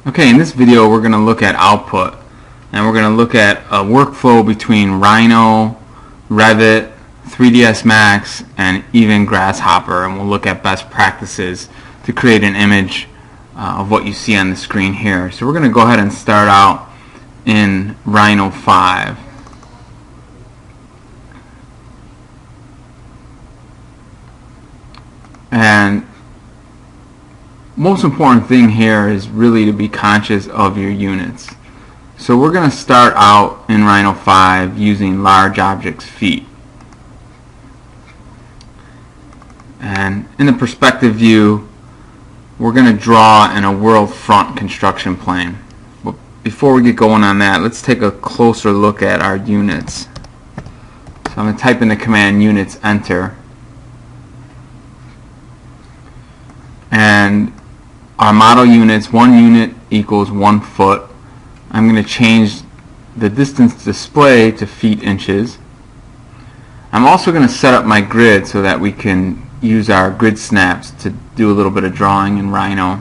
Okay, in this video we're going to look at output, and we're going to look at a workflow between Rhino, Revit, 3ds Max, and even Grasshopper, and we'll look at best practices to create an image of what you see on the screen here. So we're going to go ahead and start out in Rhino 5. And most important thing here is really to be conscious of your units. So we're going to start out in Rhino 5 using large objects feet. And in the perspective view, we're going to draw in a world front construction plane. But before we get going on that, let's take a closer look at our units. So I'm going to type in the command units, enter. And our model units, 1 unit equals 1 foot. I'm going to change the distance display to feet inches. I'm also going to set up my grid so that we can use our grid snaps to do a little bit of drawing in Rhino.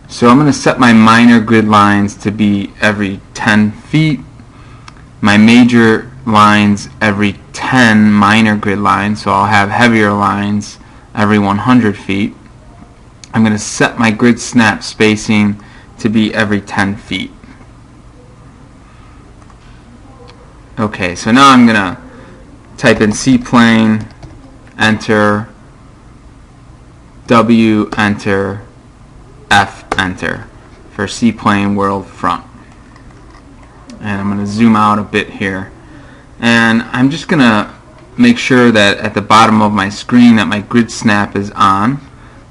So I'm going to set my minor grid lines to be every 10 feet, my major lines every 10 minor grid lines, so I'll have heavier lines every 100 feet. I'm going to set my grid snap spacing to be every 10 feet. Okay, so now I'm going to type in C-plane, enter, W, enter, F, enter for C-plane world front. And I'm going to zoom out a bit here. And I'm just going to make sure that at the bottom of my screen that my grid snap is on.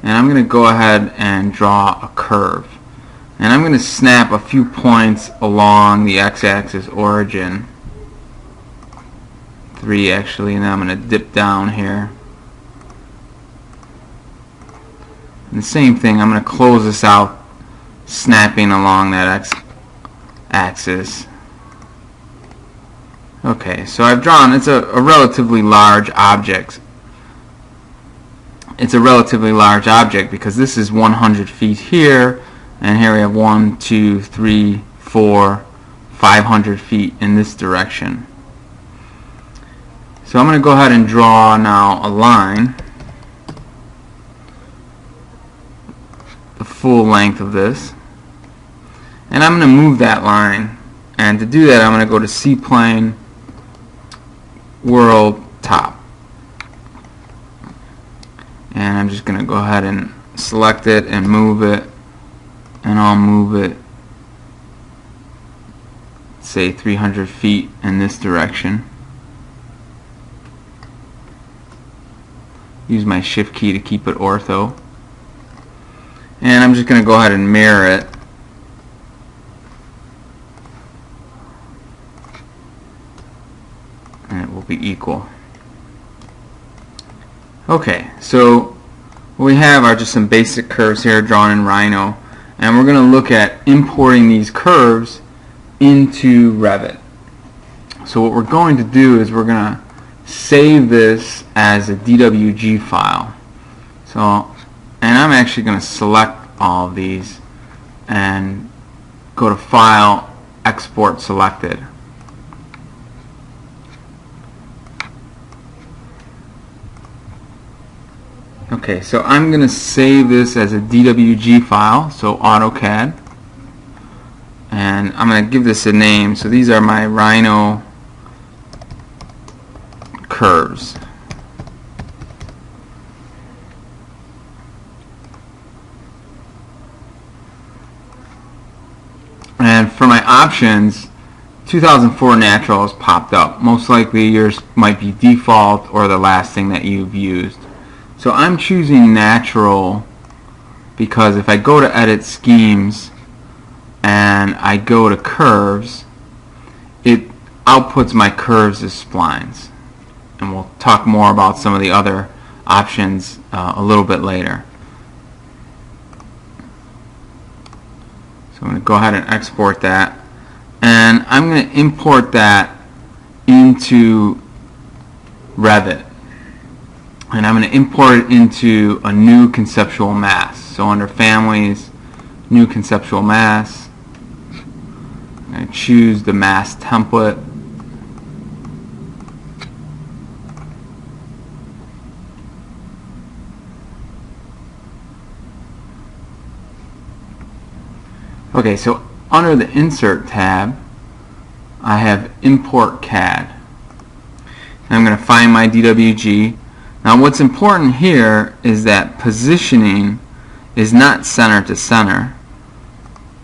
And I'm going to go ahead and draw a curve. And I'm going to snap a few points along the x-axis origin. 3 actually, and then I'm going to dip down here. And the same thing, I'm going to close this out, snapping along that x-axis. Okay, so I've drawn, it's a relatively large object. It's a relatively large object because this is 100 feet here, and here we have 1, 2, 3, 4, 500 feet in this direction. So I'm going to go ahead and draw now a line, the full length of this, and I'm going to move that line. And to do that, I'm going to go to C-plane, world, top. And I'm just going to go ahead and select it and move it, and I'll move it, say 300 feet in this direction. Use my shift key to keep it ortho. And I'm just going to go ahead and mirror it. And it will be equal. Okay, so what we have are just some basic curves here drawn in Rhino, and we're going to look at importing these curves into Revit. So what we're going to do is we're going to save this as a DWG file. So, and I'm actually going to select all of these and go to File, Export Selected. Okay, so I'm going to save this as a DWG file, so AutoCAD, and I'm going to give this a name. So these are my Rhino curves. And for my options, 2004 natural has popped up. Most likely yours might be default or the last thing that you've used. So I'm choosing natural because if I go to edit schemes and I go to curves, it outputs my curves as splines. And we'll talk more about some of the other options a little bit later. So I'm going to go ahead and export that, and I'm going to import that into Revit. And I'm going to import it into a new conceptual mass. So under families, new conceptual mass. I'm going to choose the mass template. Okay, so under the Insert tab, I have Import CAD. I'm going to find my DWG. Now what's important here is that positioning is not center to center,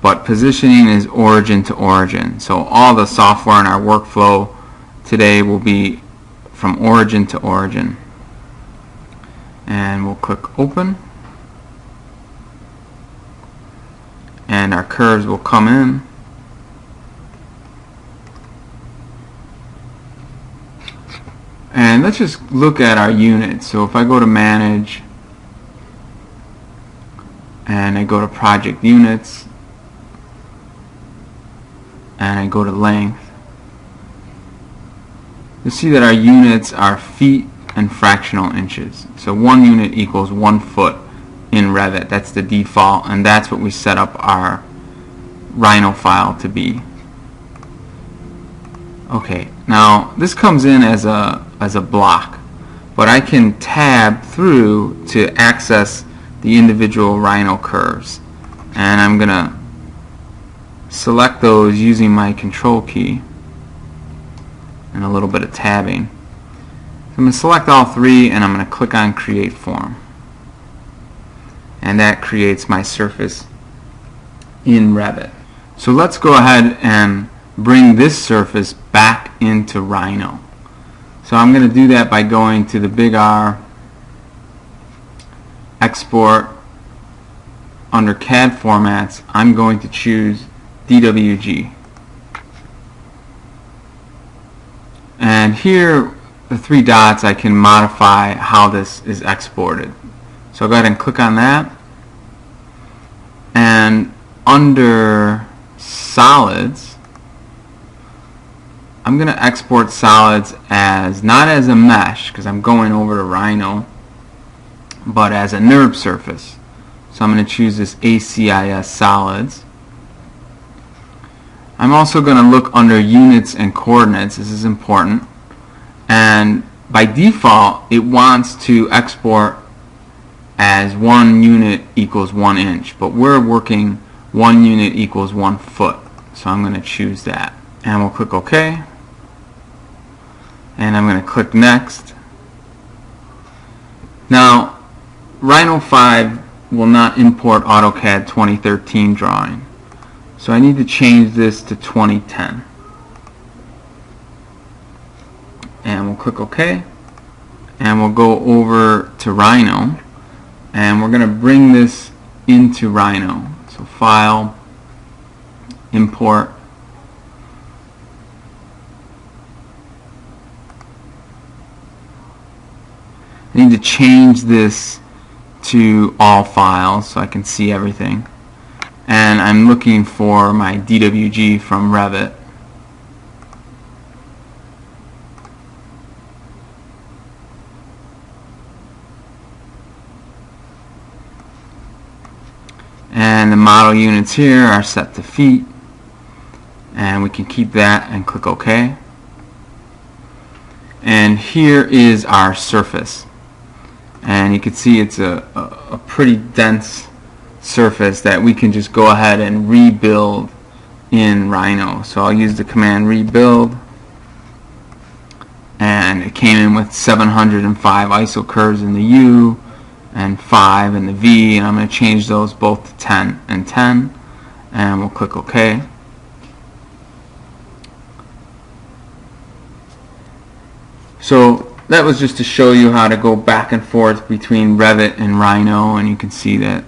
but positioning is origin to origin. So all the software in our workflow today will be from origin to origin. And we'll click Open. And our curves will come in. And let's just look at our units. So if I go to Manage and I go to Project Units and I go to Length, you'll see that our units are feet and fractional inches. So 1 unit equals 1 foot in Revit. That's the default, and that's what we set up our Rhino file to be. Okay, now this comes in as a block, but I can tab through to access the individual Rhino curves, and I'm gonna select those using my control key and a little bit of tabbing. So I'm going to select all 3 and I'm going to click on Create Form, and that creates my surface in Revit. So let's go ahead and bring this surface back into Rhino. So I'm going to do that by going to the big R, Export. Under CAD formats, I'm going to choose DWG. And here, the 3 dots, I can modify how this is exported. So I'll go ahead and click on that. And under Solids, I'm going to export solids as, not as a mesh, because I'm going over to Rhino, but as a NURB surface. So I'm going to choose this ACIS solids. I'm also going to look under units and coordinates. This is important. And by default, it wants to export as 1 unit equals 1 inch. But we're working 1 unit equals 1 foot. So I'm going to choose that. And we'll click OK. And I'm going to click Next. Now, Rhino 5 will not import AutoCAD 2013 drawing. So I need to change this to 2010. And we'll click OK. And we'll go over to Rhino. And we're going to bring this into Rhino. So File, Import. I need to change this to all files so I can see everything. And I'm looking for my DWG from Revit. And the model units here are set to feet. And we can keep that and click OK. And here is our surface. And you can see it's a pretty dense surface that we can just go ahead and rebuild in Rhino. So I'll use the command rebuild, and it came in with 705 ISO curves in the U and 5 in the V, and I'm going to change those both to 10 and 10, and we'll click OK. So that was just to show you how to go back and forth between Revit and Rhino, and you can see that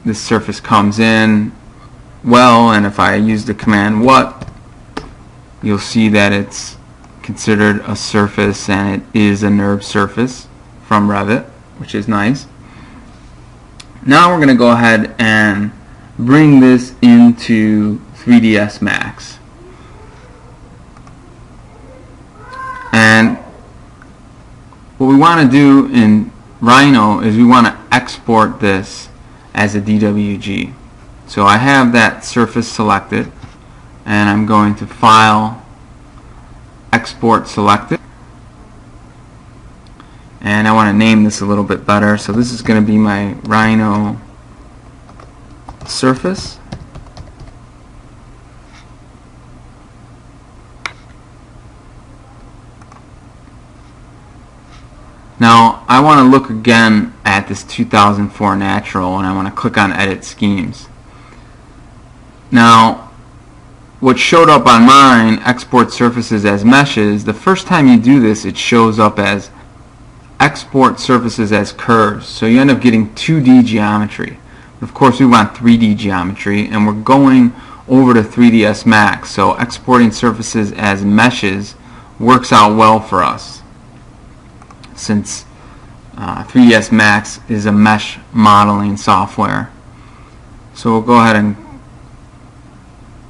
this surface comes in well, and if I use the command what, you'll see that it's considered a surface, and it is a NURB surface from Revit, which is nice. Now we're going to go ahead and bring this into 3ds Max. And what we want to do in Rhino is we want to export this as a DWG. So I have that surface selected, and I'm going to File, Export Selected, and I want to name this a little bit better. So this is going to be my Rhino surface. Now I want to look again at this 2004 natural, and I want to click on Edit Schemes. Now what showed up on mine, Export Surfaces as Meshes, the first time you do this it shows up as Export Surfaces as Curves. So you end up getting 2D geometry. Of course we want 3D geometry, and we're going over to 3ds Max, so exporting surfaces as meshes works out well for us, since 3ds Max is a mesh modeling software. So we'll go ahead and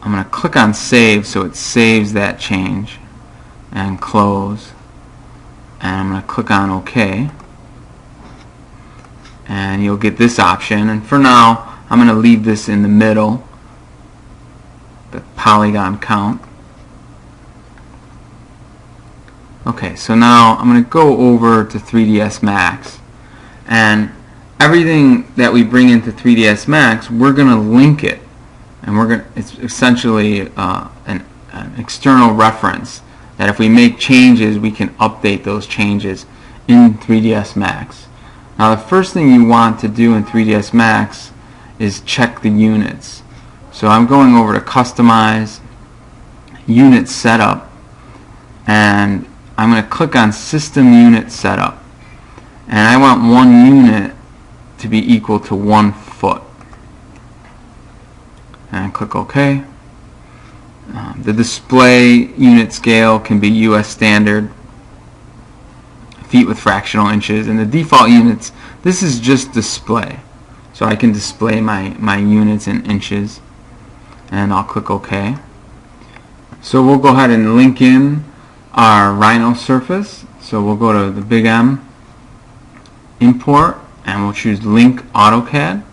I'm going to click on Save so it saves that change, and close, and I'm going to click on OK, and you'll get this option. And for now I'm going to leave this in the middle, the polygon count. Okay, so now I'm going to go over to 3ds Max, and everything that we bring into 3ds Max, we're going to link it, and it's essentially an external reference that if we make changes we can update those changes in 3ds Max. Now the first thing you want to do in 3ds Max is check the units. So I'm going over to Customize, Unit Setup, and I'm going to click on System Unit Setup, and I want one unit to be equal to 1 foot, and click OK. The display unit scale can be US standard, feet with fractional inches, and the default units, this is just display, so I can display my units in inches, and I'll click OK. So we'll go ahead and link in our Rhino surface. So we'll go to the big M, Import, and we'll choose Link AutoCAD,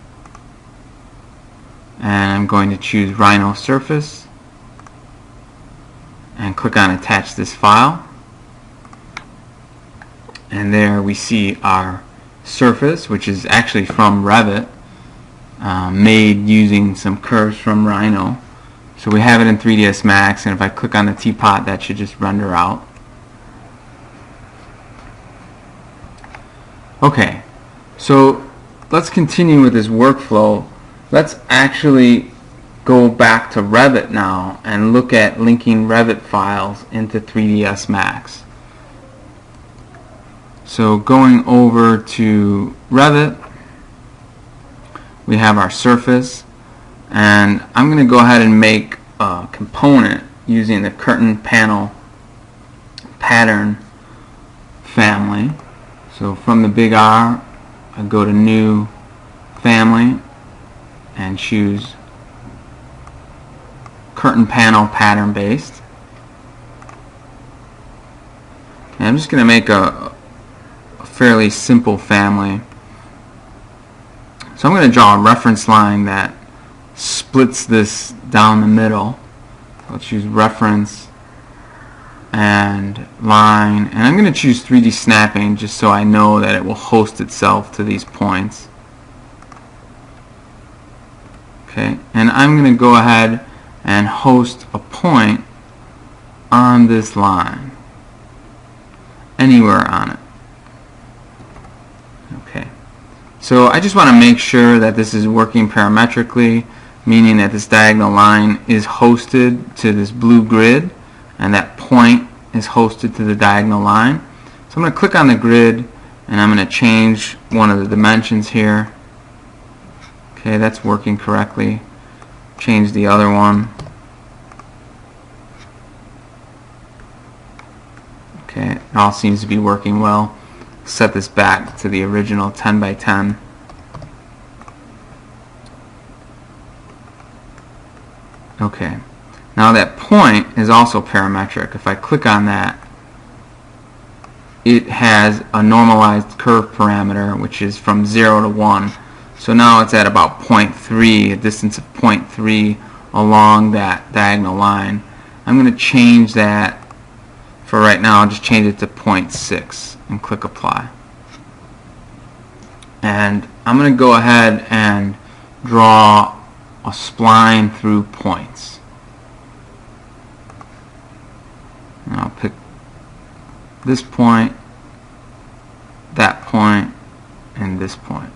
and I'm going to choose Rhino surface and click on Attach this file, and there we see our surface, which is actually from Revit, made using some curves from Rhino. So we have it in 3ds Max, and if I click on the teapot, that should just render out. Okay, so let's continue with this workflow. Let's actually go back to Revit now and look at linking Revit files into 3ds Max. So going over to Revit, we have our surface, and I'm going to go ahead and make a component using the curtain panel pattern family. So from the big R, I go to New, Family, and choose curtain panel pattern based. And I'm just going to make a fairly simple family. So I'm going to draw a reference line that splits this down the middle. I'll choose reference and line, and I'm going to choose 3D snapping just so I know that it will host itself to these points. Okay, and I'm going to go ahead and host a point on this line, anywhere on it. Okay, so I just want to make sure that this is working parametrically, meaning that this diagonal line is hosted to this blue grid, and that point is hosted to the diagonal line. So I'm going to click on the grid, and I'm going to change one of the dimensions here. Okay, that's working correctly. Change the other one. Okay, it all seems to be working well. Set this back to the original 10 by 10. Okay, now that point is also parametric. If I click on that, it has a normalized curve parameter, which is from 0 to 1. So now it's at about 0.3, a distance of 0.3 along that diagonal line. I'm going to change that. For right now, I'll just change it to 0.6 and click apply. And I'm going to go ahead and draw a spline through points. And I'll pick this point, that point, and this point.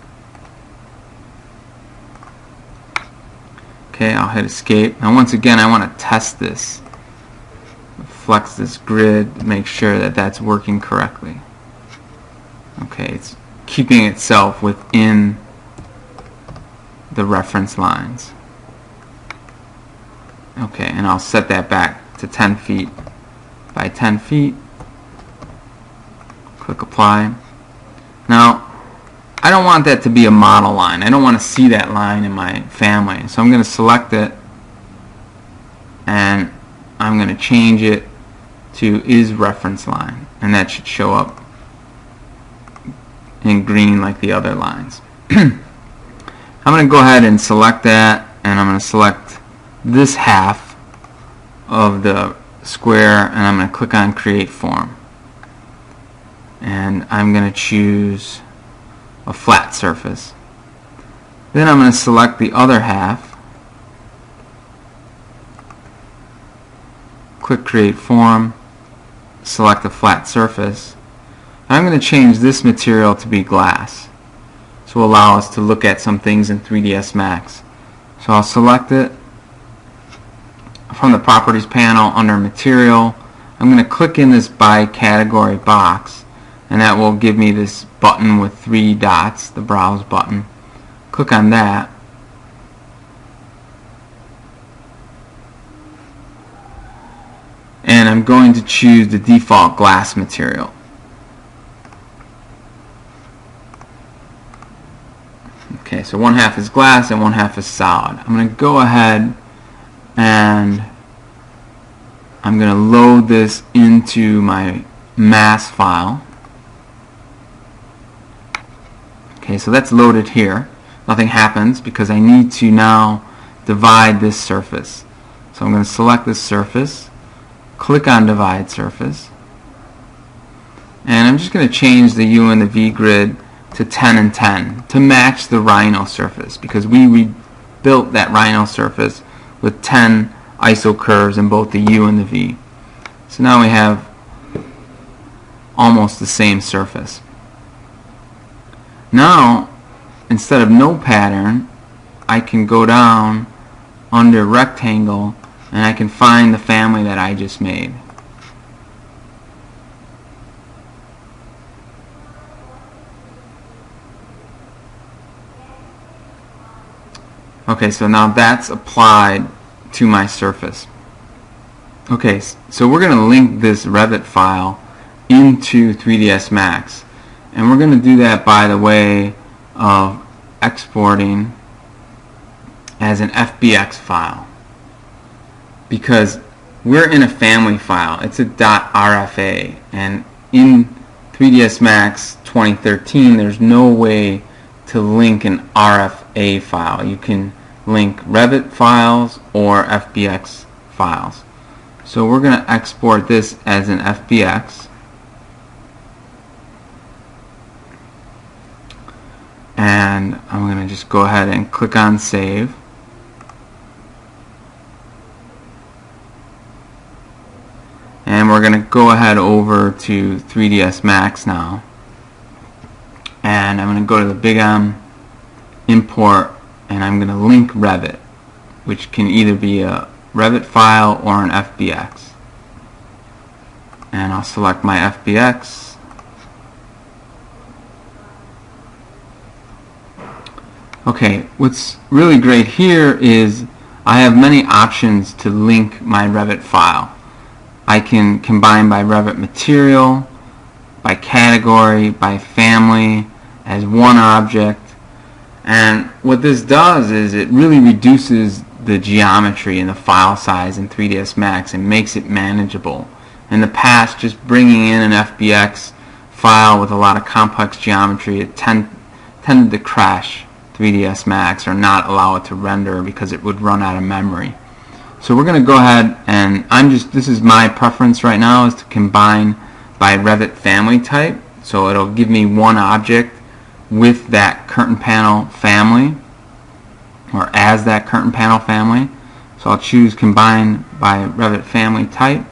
Okay, I'll hit escape. Now once again, I want to test this. Flex this grid to make sure that that's working correctly. Okay, it's keeping itself within the reference lines. Okay, and I'll set that back to 10 feet by 10 feet. Click apply. Now, I don't want that to be a model line. I don't want to see that line in my family. So I'm going to select it and I'm going to change it to is reference line, and that should show up in green like the other lines. I'm going to go ahead and select that, and I'm going to select this half of the square, and I'm going to click on create form, and I'm going to choose a flat surface. Then I'm going to select the other half, click create form, select a flat surface. I'm going to change this material to be glass, so will allow us to look at some things in 3ds Max. So I'll select it from the properties panel under material. I'm going to click in this by category box, and that will give me this button with 3 dots, the browse button. Click on that. And I'm going to choose the default glass material. Okay, so one half is glass and one half is solid. I'm going to go ahead and I'm going to load this into my mass file. Okay, so that's loaded here. Nothing happens because I need to now divide this surface. So I'm going to select this surface, click on divide surface, and I'm just going to change the U and the V grid to 10 and 10 to match the Rhino surface, because we rebuilt that Rhino surface with 10 iso curves in both the U and the V. So now we have almost the same surface. Now, instead of no pattern, I can go down under rectangle and I can find the family that I just made. Okay, so now that's applied to my surface. Okay, so we're going to link this Revit file into 3ds Max, and we're going to do that by the way of exporting as an FBX file, because we're in a family file. It's a .rfa, and in 3ds Max 2013 there's no way to link an RFA file. You can link Revit files or FBX files. So we're going to export this as an FBX, and I'm going to just go ahead and click on save. And we're going to go ahead over to 3ds Max now, and I'm going to go to the Big M, import, and I'm going to link Revit, which can either be a Revit file or an FBX. And I'll select my FBX. Okay, what's really great here is I have many options to link my Revit file. I can combine by Revit material, by category, by family, as one object. And what this does is it really reduces the geometry and the file size in 3ds Max and makes it manageable. In the past, just bringing in an FBX file with a lot of complex geometry, it tended to crash 3ds Max or not allow it to render because it would run out of memory. So we're going to go ahead and this is my preference right now, is to combine by Revit family type. So it'll give me one object with that curtain panel family, or as that curtain panel family. So I'll choose combine by Revit family type,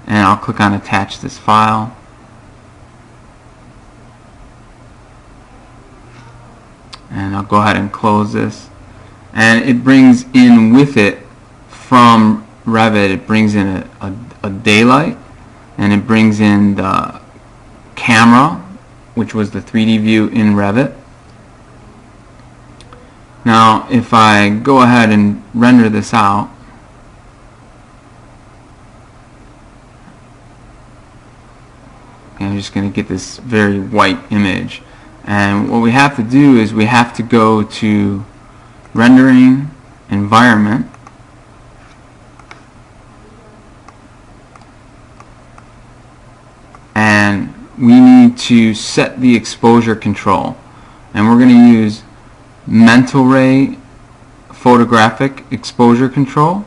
and I'll click on attach this file. And I'll go ahead and close this. And it brings in with it from Revit, it brings in a daylight, and it brings in the camera, which was the 3D view in Revit. Now if I go ahead and render this out, I'm just going to get this very white image. And what we have to do is we have to go to rendering environment, and we need to set the exposure control, and we're going to use mental ray photographic exposure control,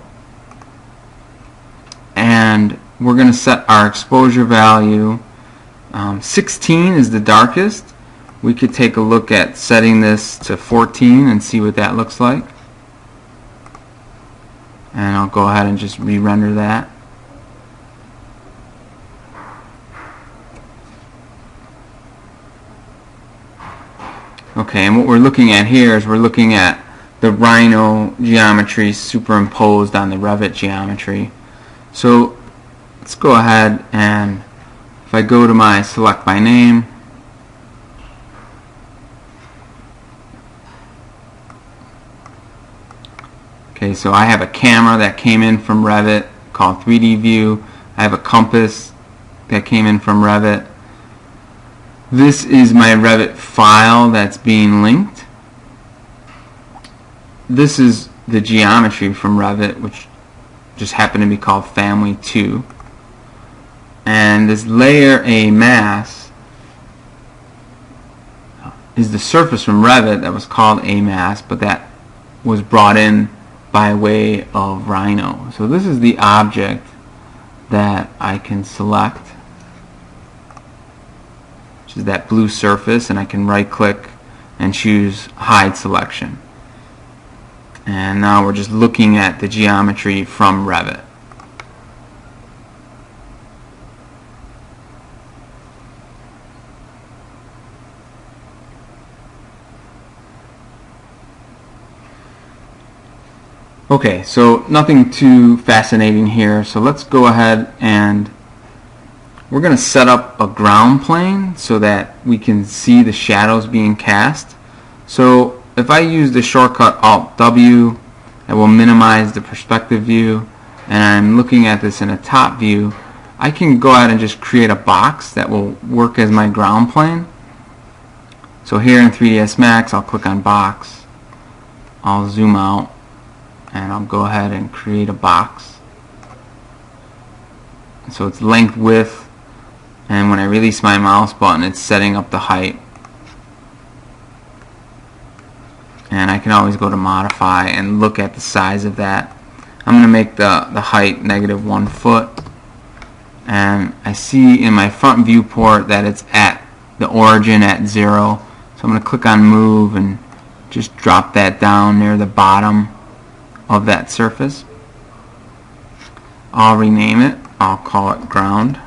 and we're going to set our exposure value 16 is the darkest. We could take a look at setting this to 14 and see what that looks like. And I'll go ahead and just re-render that. Okay, and what we're looking at here is we're looking at the Rhino geometry superimposed on the Revit geometry. So let's go ahead, and if I go to my select by name, okay, so I have a camera that came in from Revit called 3D View. I have a compass that came in from Revit. This is my Revit file that's being linked. This is the geometry from Revit, which just happened to be called Family 2. And this layer A mass is the surface from Revit that was called A mass, but that was brought in by way of Rhino. So this is the object that I can select, which is that blue surface, and I can right click and choose hide selection. And now we're just looking at the geometry from Revit. Okay, so nothing too fascinating here, so let's go ahead and we're going to set up a ground plane so that we can see the shadows being cast. So if I use the shortcut Alt-W, I will minimize the perspective view, and I'm looking at this in a top view. I can go ahead and just create a box that will work as my ground plane. So here in 3ds Max, I'll click on box, I'll zoom out, and I'll go ahead and create a box. So it's length, width, and when I release my mouse button, it's setting up the height. And I can always go to modify and look at the size of that. I'm going to make the height -1 foot, and I see in my front viewport that it's at the origin at 0. So I'm going to click on move and just drop that down near the bottom of that surface. I'll rename it. I'll call it ground.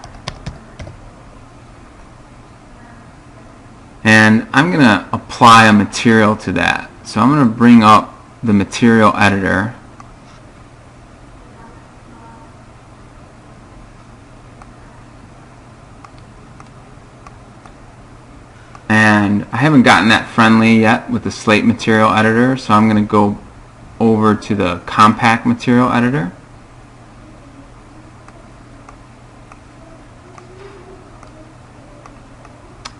And I'm going to apply a material to that. So I'm going to bring up the material editor. And I haven't gotten that friendly yet with the slate material editor, so I'm going to go over to the compact material editor.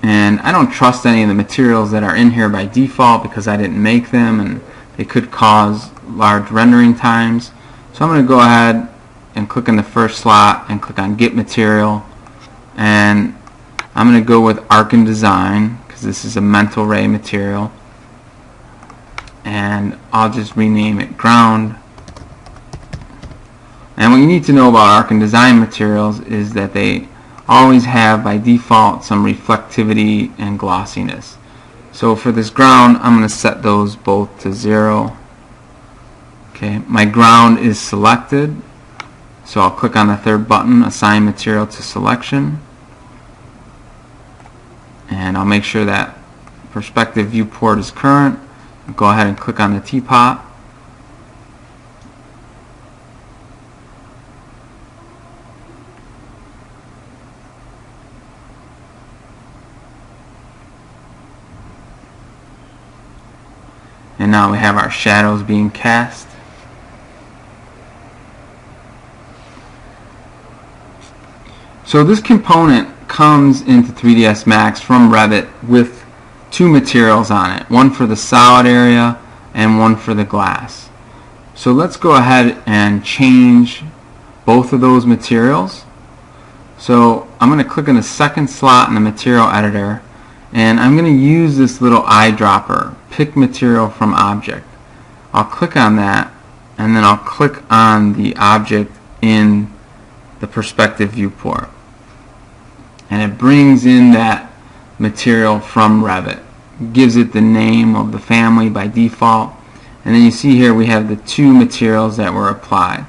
And I don't trust any of the materials that are in here by default because I didn't make them, and they could cause large rendering times. So I'm going to go ahead and click in the first slot and click on Get Material, and I'm going to go with Arc and Design because this is a mental ray material. and I'll just rename it ground. And what you need to know about Arc and Design materials is that they always have by default some reflectivity and glossiness. So for this ground, I'm going to set those both to 0. Okay, my ground is selected, so I'll click on the third button, Assign Material to Selection, and I'll make sure that Perspective Viewport is current. Go ahead and click on the teapot. And now we have our shadows being cast. So this component comes into 3ds Max from Revit with two materials on it, one for the solid area and one for the glass. So let's go ahead and change both of those materials. So I'm going to click on the second slot in the material editor, and I'm going to use this little eyedropper, pick material from object. I'll click on that, and then I'll click on the object in the perspective viewport, and it brings in that material from Revit, gives it the name of the family by default, and then you see here we have the two materials that were applied.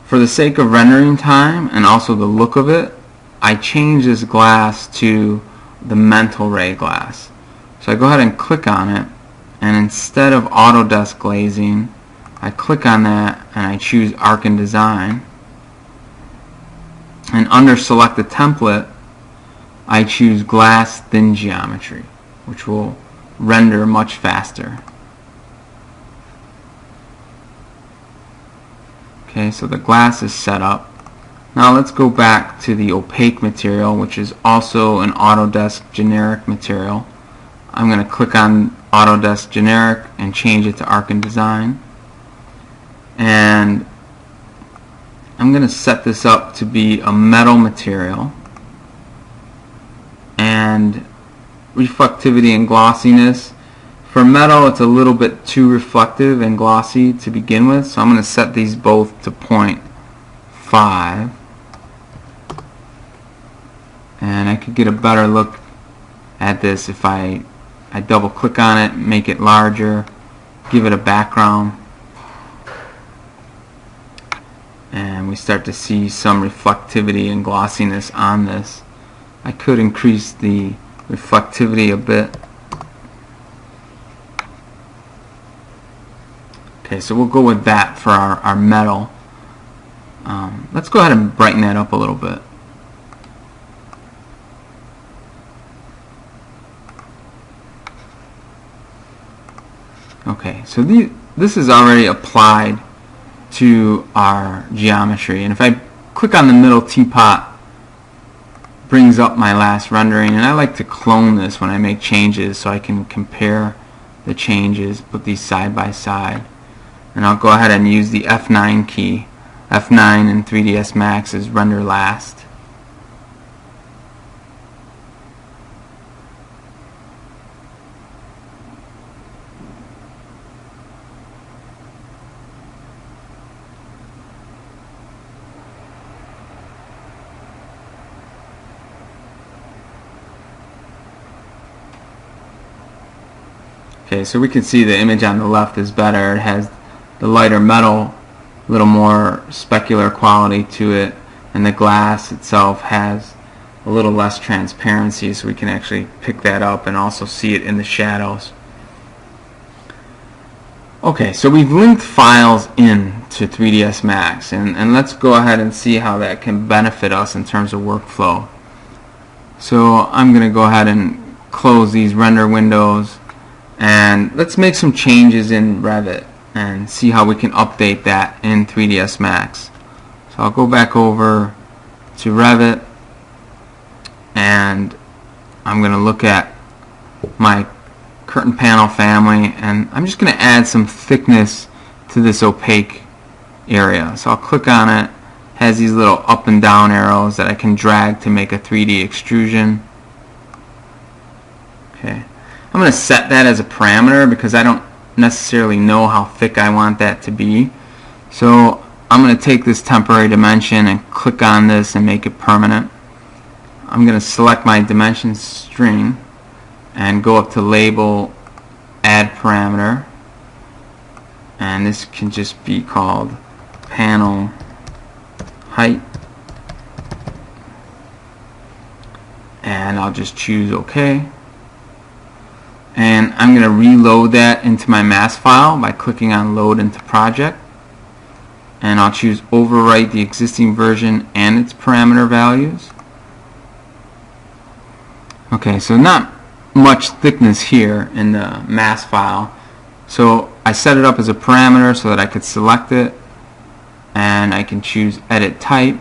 For the sake of rendering time and also the look of it, I change this glass to the mental ray glass. So I go ahead and click on it, and instead of Autodesk glazing, I click on that and I choose Arc and Design, and under Select the Template I choose Glass Thin Geometry, which will render much faster. Okay, so the glass is set up. Now let's go back to the opaque material, which is also an Autodesk generic material. I'm going to click on Autodesk generic and change it to Arc and Design. And I'm going to set this up to be a metal material. And reflectivity and glossiness. For metal, it's a little bit too reflective and glossy to begin with, so I'm going to set these both to 0.5. And I could get a better look at this if I double click on it, make it larger, give it a background, and we start to see some reflectivity and glossiness on this. I could increase the reflectivity a bit. Okay, so we'll go with that for our metal. Let's go ahead and brighten that up a little bit. Okay, so this is already applied to our geometry, and if I click on the middle teapot, it brings up my last rendering, and I like to clone this when I make changes so I can compare the changes, put these side by side. And I'll go ahead and use the F9 key. F9 in 3ds Max is render last. Okay, so we can see the image on the left is better. It has the lighter metal, a little more specular quality to it, and the glass itself has a little less transparency, so we can actually pick that up and also see it in the shadows. Okay, so we've linked files in to 3ds Max, and let's go ahead and see how that can benefit us in terms of workflow. So I'm going to go ahead and close these render windows, and let's make some changes in Revit and see how we can update that in 3ds Max. So I'll go back over to Revit, and I'm going to look at my curtain panel family, and I'm just going to add some thickness to this opaque area. So I'll click on it. It has these little up and down arrows that I can drag to make a 3D extrusion. Okay. I'm I'm going to set that as a parameter because I don't necessarily know how thick I want that to be. So I'm going to take this temporary dimension and click on this and make it permanent. I'm going to select my dimension string and go up to label, add parameter, and this can just be called panel height, and I'll just choose OK. And I'm going to reload that into my mass file by clicking on load into project, and I'll choose overwrite the existing version and its parameter values. Okay, so not much thickness here in the mass file, so I set it up as a parameter so that I could select it, and I can choose edit type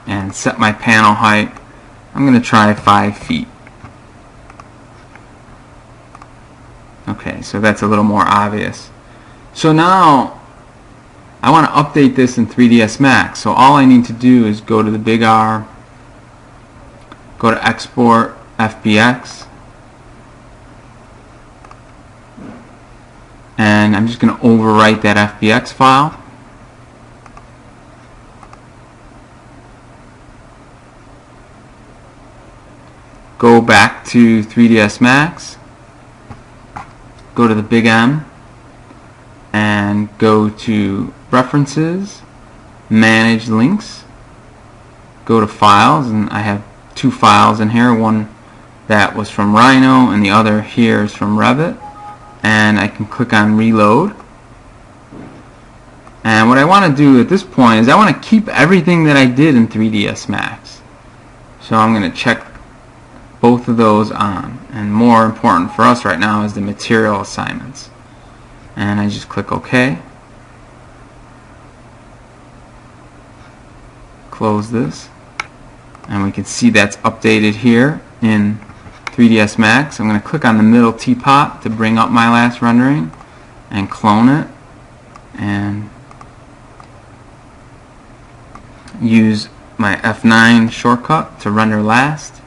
and set my panel height. I'm going to try 5 feet. Okay, so that's a little more obvious. So now I want to update this in 3ds Max. So all I need to do is go to the big R, go to export FBX, and I'm just going to overwrite that FBX file. Go back to 3ds Max, go to the big M, and go to References, Manage Links, go to Files, and I have 2 files in here, one that was from Rhino and the other here is from Revit, and I can click on Reload. And what I want to do at this point is I want to keep everything that I did in 3ds Max. So I'm going to check both of those on, and more important for us right now is the material assignments, and I just click OK, close this, and we can see that's updated here in 3ds Max. I'm going to click on the middle teapot to bring up my last rendering and clone it and use my F9 shortcut to render last.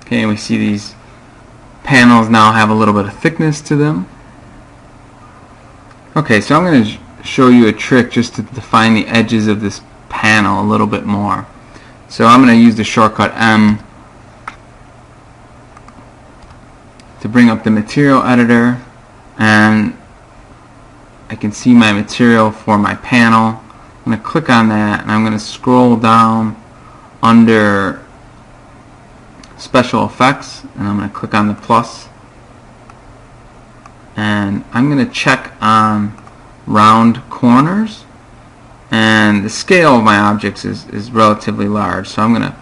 Okay, we see these panels now have a little bit of thickness to them. Okay, so I'm going to show you a trick just to define the edges of this panel a little bit more. So I'm going to use the shortcut M to bring up the material editor, and I can see my material for my panel. I'm going to click on that, and I'm going to scroll down under Special Effects, and I'm going to click on the plus, and I'm going to check on round corners, and the scale of my objects is relatively large, so I'm going to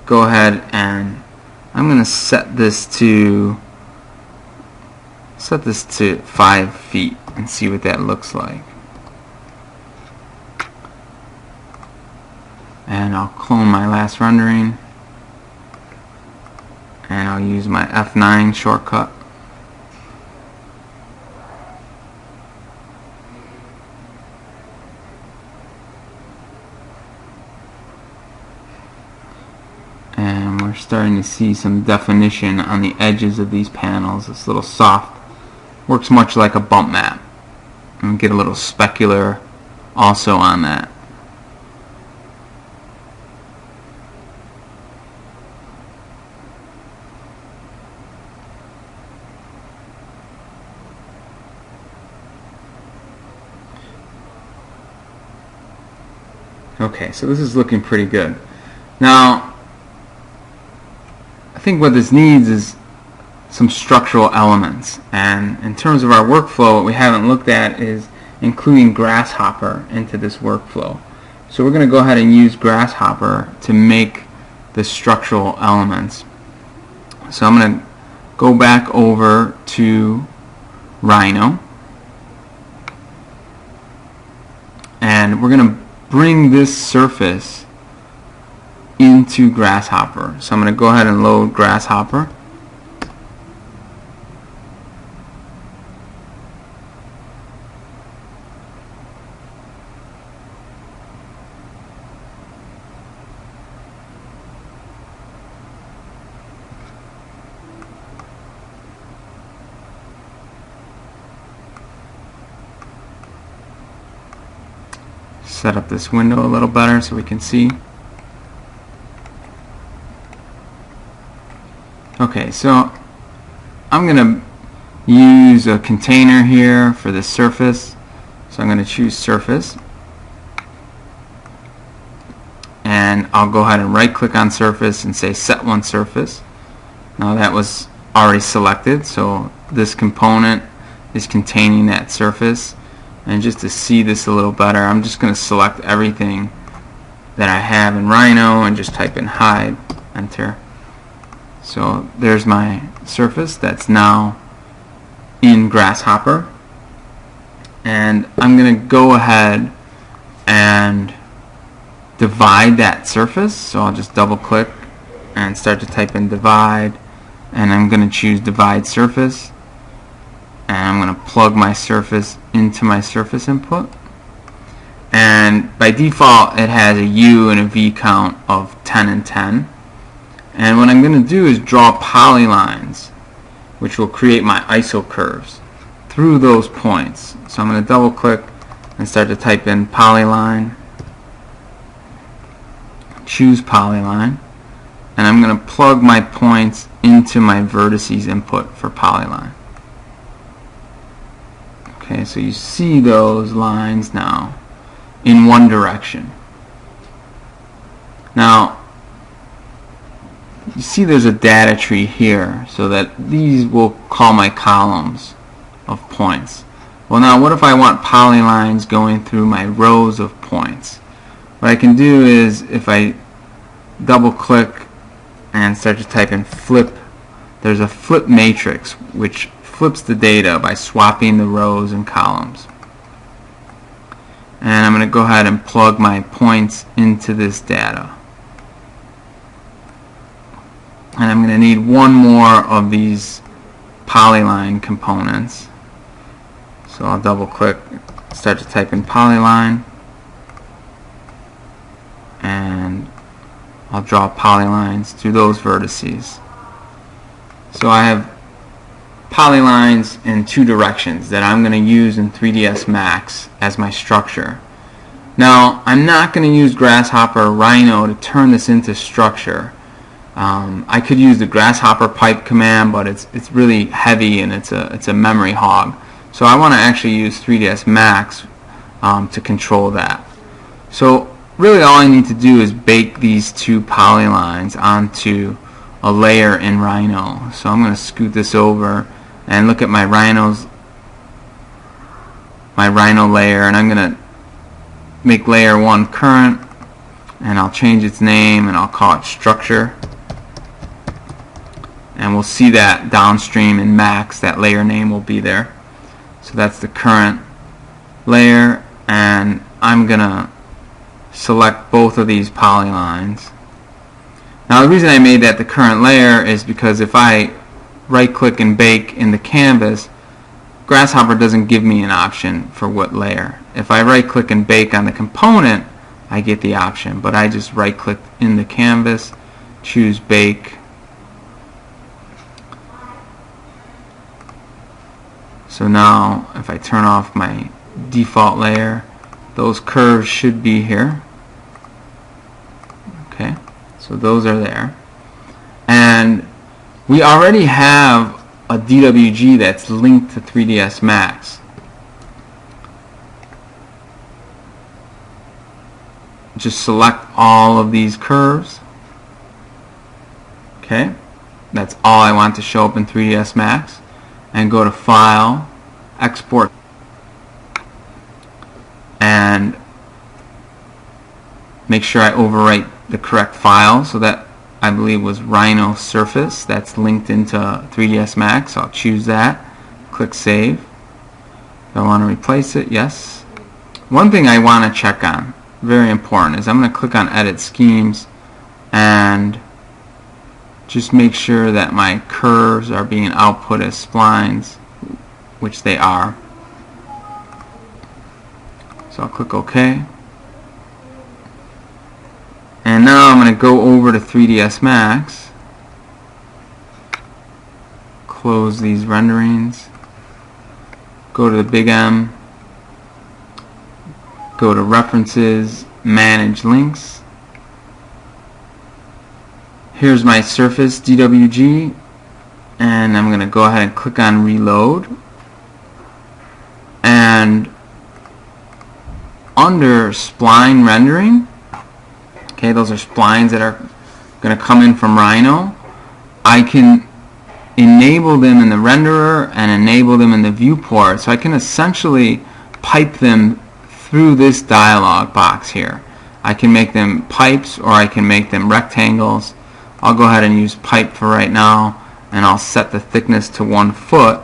go ahead and I'm going to set this to 5 feet and see what that looks like. And I'll clone my last rendering, and I'll use my F9 shortcut. And we're starting to see some definition on the edges of these panels. This little soft works much like a bump map. And we get a little specular also on that. Okay, so this is looking pretty good. Now, I think what this needs is some structural elements, and in terms of our workflow, what we haven't looked at is including Grasshopper into this workflow. So we're going to go ahead and use Grasshopper to make the structural elements. So I'm going to go back over to Rhino, and we're going to bring this surface into Grasshopper. So I'm going to go ahead and load Grasshopper. Set up this window a little better so we can see. Okay, so I'm going to use a container here for the surface. So I'm going to choose surface, and I'll go ahead and right click on surface and say set one surface. Now that was already selected, so this component is containing that surface. And just to see this a little better, I'm just going to select everything that I have in Rhino and just type in hide, enter. So there's my surface that's now in Grasshopper. And I'm going to go ahead and divide that surface. So I'll just double click and start to type in divide. And I'm going to choose divide surface. And I'm going to plug my surface into my surface input. And by default it has a U and a V count of 10 and 10. And what I'm going to do is draw polylines, which will create my iso curves through those points. So I'm going to double click and start to type in polyline, choose polyline, and I'm going to plug my points into my vertices input for polyline. Okay, so you see those lines now in one direction. Now, you see there's a data tree here, so that these will call my columns of points. Well, now what if I want polylines going through my rows of points? What I can do is, if I double click and start to type in flip, there's a flip matrix which flips the data by swapping the rows and columns. And I'm going to go ahead and plug my points into this data. And I'm going to need one more of these polyline components. So I'll double click, start to type in polyline, and I'll draw polylines through those vertices. So I have polylines in two directions that I'm going to use in 3ds Max as my structure. Now, I'm not going to use Grasshopper or Rhino to turn this into structure. I could use the Grasshopper pipe command, but it's really heavy and it's a memory hog. So I want to actually use 3ds Max to control that. So really all I need to do is bake these two polylines onto a layer in Rhino. So I'm going to scoot this over and look at my Rhino layer, and I'm going to make layer 1 current, and I'll change its name and I'll call it structure. And we'll see that downstream in Max, that layer name will be there. So that's the current layer, and I'm going to select both of these polylines. Now the reason I made that the current layer is because if I right click and bake in the canvas, Grasshopper doesn't give me an option for what layer. If I right click and bake on the component, I get the option, but I just right click in the canvas, choose bake. So now if I turn off my default layer, those curves should be here. Okay, so those are there. And we already have a DWG that's linked to 3ds Max. Just select all of these curves. Okay, that's all I want to show up in 3ds Max. And go to File, Export, and make sure I overwrite the correct file so that I believe was Rhino surface. That's linked into 3ds Max, so I'll choose that. Click Save. Do I want to replace it? Yes. One thing I want to check on, very important, is I'm going to click on Edit Schemes and just make sure that my curves are being output as splines, which they are. So I'll click OK. And now I'm going to go over to 3ds Max, close these renderings, go to the big M, go to References, Manage Links. Here's my surface DWG, and I'm going to go ahead and click on Reload. And under Spline Rendering, okay, those are splines that are going to come in from Rhino. I can enable them in the renderer and enable them in the viewport, so I can essentially pipe them through this dialog box here. I can make them pipes or I can make them rectangles. I'll go ahead and use pipe for right now, and I'll set the thickness to 1 foot.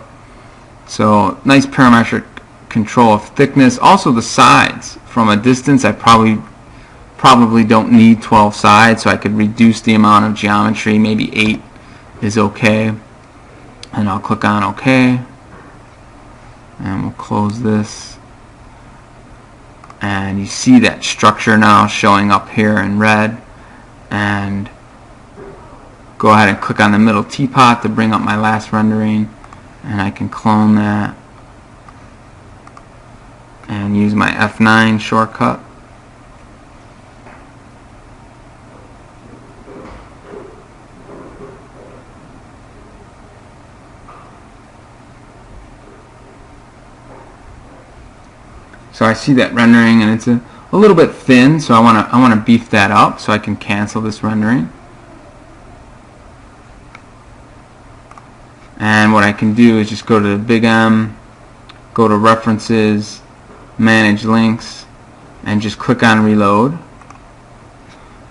So nice parametric control of thickness. Also the sides. From a distance, I probably don't need 12 sides, so I could reduce the amount of geometry. Maybe 8 is okay. And I'll click on OK. And we'll close this. And you see that structure now showing up here in red. And go ahead and click on the middle teapot to bring up my last rendering. And I can clone that. And use my F9 shortcut. So I see that rendering, and it's a little bit thin, so I want to beef that up so I can cancel this rendering. And what I can do is just go to the big M, go to References, Manage Links, and just click on Reload.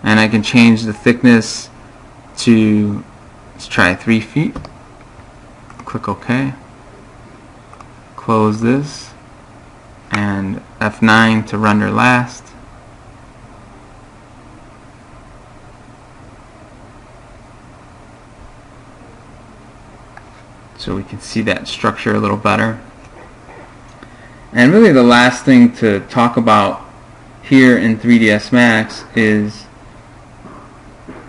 And I can change the thickness to, let's try 3 feet. Click OK. Close this. And F9 to render last. So we can see that structure a little better. And really the last thing to talk about here in 3ds Max is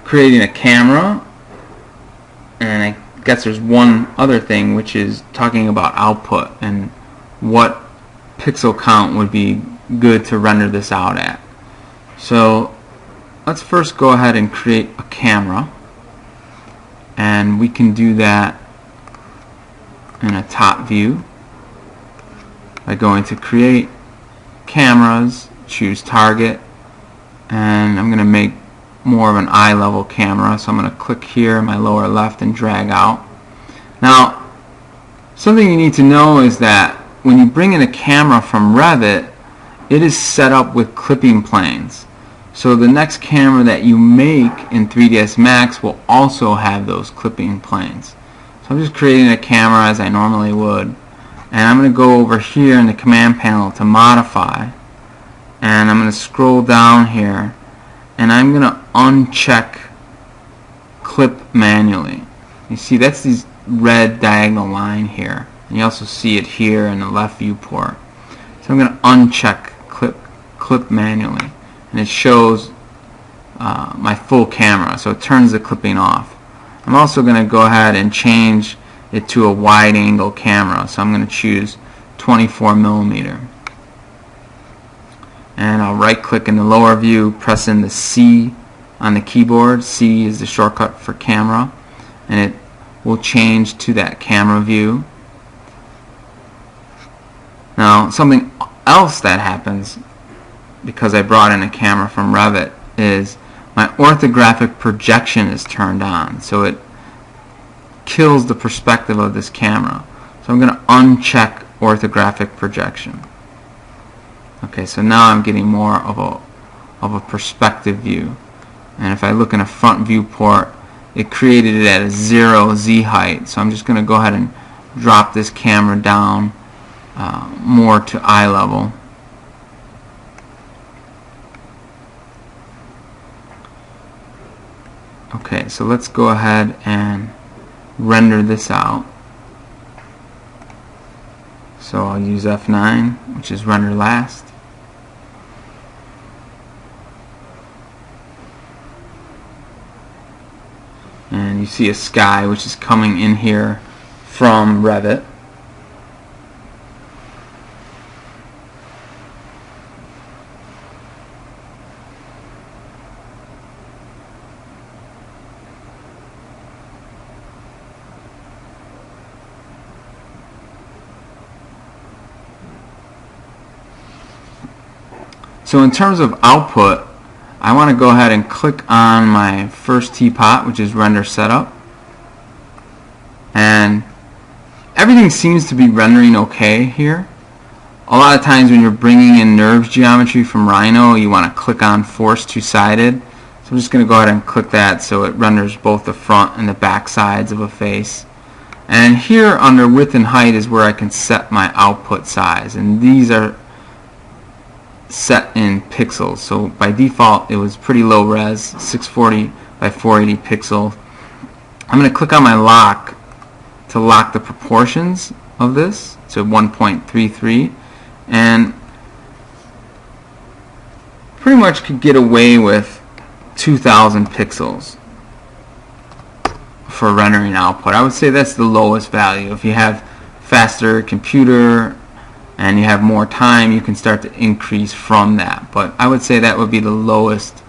creating a camera. And I guess there's one other thing, which is talking about output and what pixel count would be good to render this out at. So let's first go ahead and create a camera, and we can do that in a top view by going to Create, Cameras, choose Target, and I'm going to make more of an eye level camera, so I'm going to click here in my lower left and drag out. Now something you need to know is that when you bring in a camera from Revit, it is set up with clipping planes. So the next camera that you make in 3ds Max will also have those clipping planes. So I'm just creating a camera as I normally would. And I'm going to go over here in the command panel to modify. And I'm going to scroll down here. And I'm going to uncheck clip manually. You see, that's this red diagonal line here. And you also see it here in the left viewport. So I'm going to uncheck clip manually, and it shows my full camera, so it turns the clipping off. I'm also going to go ahead and change it to a wide angle camera, so I'm going to choose 24mm. And I'll right click in the lower view, press in the C on the keyboard. C is the shortcut for camera, and it will change to that camera view. Now something else that happens because I brought in a camera from Revit is my orthographic projection is turned on, so it kills the perspective of this camera. So I'm going to uncheck orthographic projection. Okay, so now I'm getting more of a perspective view, and if I look in a front viewport, it created it at a 0 Z height. So I'm just going to go ahead and drop this camera down more to eye level. Okay, so let's go ahead and render this out. So I'll use F9, which is render last. And you see a sky which is coming in here from Revit. So in terms of output, I want to go ahead and click on my first teapot, which is render setup, and everything seems to be rendering okay here. A lot of times when you're bringing in nerves geometry from Rhino, you want to click on force two-sided. So I'm just going to go ahead and click that so it renders both the front and the back sides of a face. And here under width and height is where I can set my output size, and these are set in pixels. So by default it was pretty low res, 640 by 480 pixel. I'm going to click on my lock to lock the proportions of this to 1.33, and pretty much could get away with 2000 pixels for rendering output. I would say that's the lowest value. If you have faster computer and you have more time, you can start to increase from that. But I would say that would be the lowest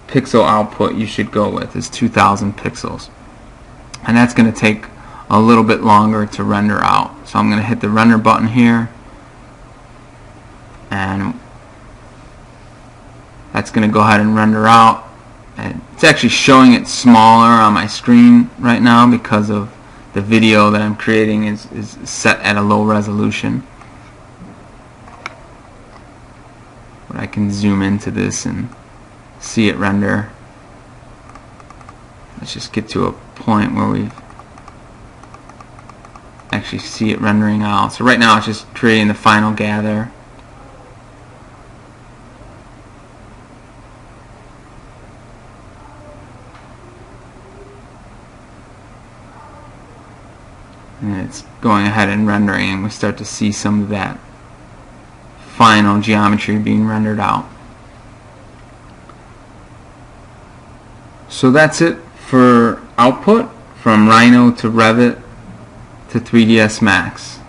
pixel output you should go with, is 2000 pixels. And that's going to take a little bit longer to render out. So I'm going to hit the render button here, and that's going to go ahead and render out. And it's actually showing it smaller on my screen right now because of the video that I'm creating is set at a low resolution. But I can zoom into this and see it render. Let's just get to a point where we actually see it rendering out. So right now it's just creating the final gather. And it's going ahead and rendering, and we start to see some of that final geometry being rendered out. So that's it for output from Rhino to Revit to 3ds Max.